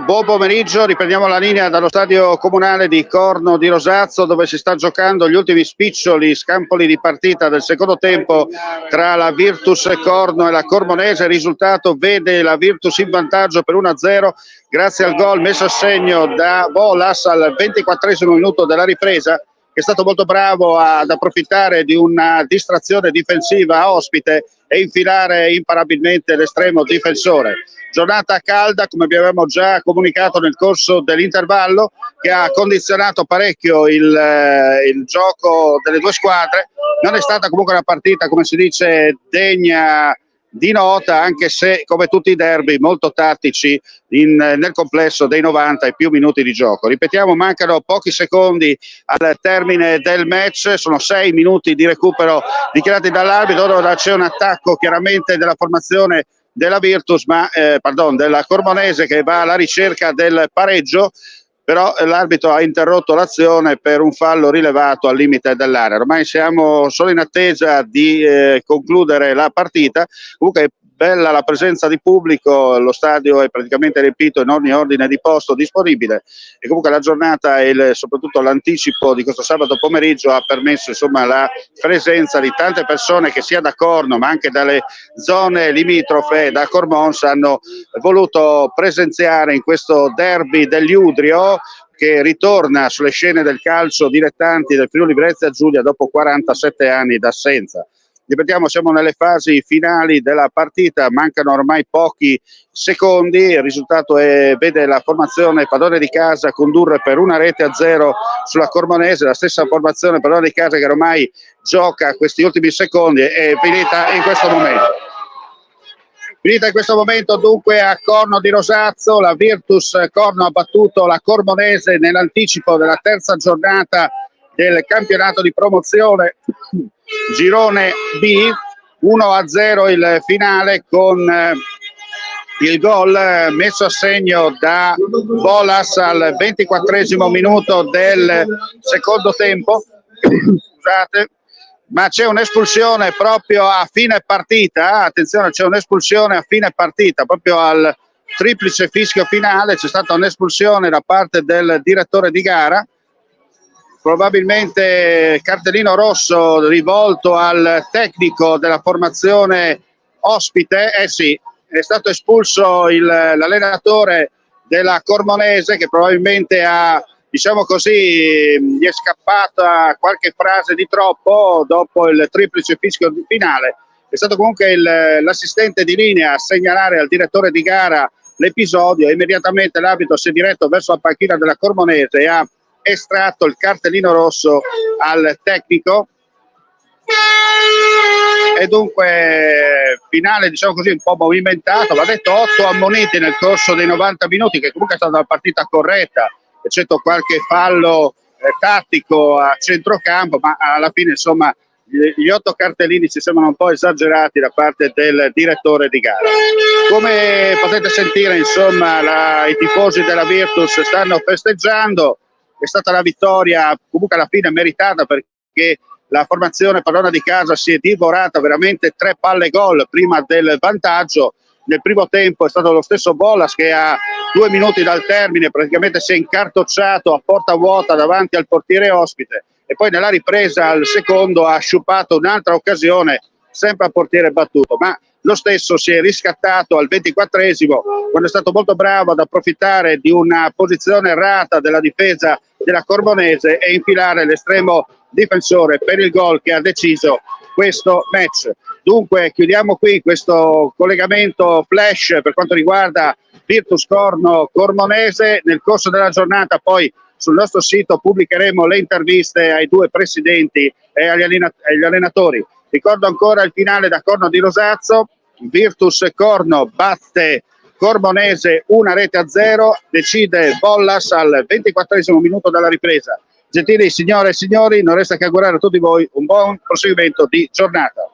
Buon pomeriggio, riprendiamo la linea dallo stadio comunale di Corno di Rosazzo, dove si sta giocando gli ultimi spiccioli scampoli di partita del secondo tempo tra la Virtus Corno e la Cormonese. Il risultato vede la Virtus in vantaggio per 1-0 grazie al gol messo a segno da Bolas al 24esimo minuto della ripresa, che è stato molto bravo ad approfittare di una distrazione difensiva ospite e infilare imparabilmente l'estremo difensore. Giornata calda, come abbiamo già comunicato nel corso dell'intervallo, che ha condizionato parecchio il gioco delle due squadre. Non è stata comunque una partita, come si dice, degna di nota, anche se come tutti i derby molto tattici nel complesso dei 90 e più minuti di gioco. Ripetiamo, mancano pochi secondi al termine del match, sono 6 minuti di recupero dichiarati dall'arbitro. Ora c'è un attacco chiaramente della formazione della Virtus, della Cormonese, che va alla ricerca del pareggio, però l'arbitro ha interrotto l'azione per un fallo rilevato al limite dell'area. Ormai siamo solo in attesa di concludere la partita. Comunque è bella la presenza di pubblico, lo stadio è praticamente riempito in ogni ordine di posto disponibile, e comunque la giornata e soprattutto l'anticipo di questo sabato pomeriggio ha permesso insomma la presenza di tante persone che sia da Corno ma anche dalle zone limitrofe, da Cormons, hanno voluto presenziare in questo derby degli Udrio, che ritorna sulle scene del calcio dilettanti del Friuli Venezia Giulia dopo 47 anni d'assenza. Ripetiamo, siamo nelle fasi finali della partita, mancano ormai pochi secondi, il risultato vede la formazione padrone di casa condurre per 1-0 sulla Cormonese, la stessa formazione padrone di casa che ormai gioca questi ultimi secondi, è finita in questo momento. Finita in questo momento dunque a Corno di Rosazzo, la Virtus Corno ha battuto la Cormonese nell'anticipo della terza giornata del campionato di promozione Girone B, 1-0 il finale, con il gol messo a segno da Bolas al 24esimo minuto del secondo tempo. Scusate, ma c'è un'espulsione proprio a fine partita, attenzione, c'è un'espulsione a fine partita, proprio al triplice fischio finale c'è stata un'espulsione da parte del direttore di gara, probabilmente cartellino rosso rivolto al tecnico della formazione ospite. Sì, è stato espulso l'allenatore della Cormonese, che probabilmente ha, diciamo così, gli è scappata qualche frase di troppo dopo il triplice fischio finale. È stato comunque l'assistente di linea a segnalare al direttore di gara l'episodio, e immediatamente l'arbitro si è diretto verso la panchina della Cormonese e ha estratto il cartellino rosso al tecnico, e dunque finale, diciamo così, un po' movimentato. Va detto, 8 ammoniti nel corso dei 90 minuti, che comunque è stata una partita corretta, eccetto qualche fallo tattico a centrocampo, ma alla fine insomma gli 8 cartellini ci sembrano un po' esagerati da parte del direttore di gara. Come potete sentire, insomma, i tifosi della Virtus stanno festeggiando. È stata la vittoria comunque alla fine meritata, perché la formazione padrona di casa si è divorata veramente 3 palle gol prima del vantaggio. Nel primo tempo è stato lo stesso Bolas che a 2 minuti dal termine praticamente si è incartocciato a porta vuota davanti al portiere ospite, e poi nella ripresa al secondo ha sciupato un'altra occasione sempre a portiere battuto, ma lo stesso si è riscattato al 24esimo, quando è stato molto bravo ad approfittare di una posizione errata della difesa della Cormonese e infilare l'estremo difensore per il gol che ha deciso questo match. Dunque chiudiamo qui questo collegamento flash per quanto riguarda Virtus Corno Cormonese. Nel corso della giornata poi sul nostro sito pubblicheremo le interviste ai due presidenti e agli allenatori. Ricordo ancora il finale da Corno di Rosazzo, Virtus Corno batte Corbonese 1-0, decide Bollas al 24esimo minuto dalla ripresa. Gentili signore e signori, non resta che augurare a tutti voi un buon proseguimento di giornata.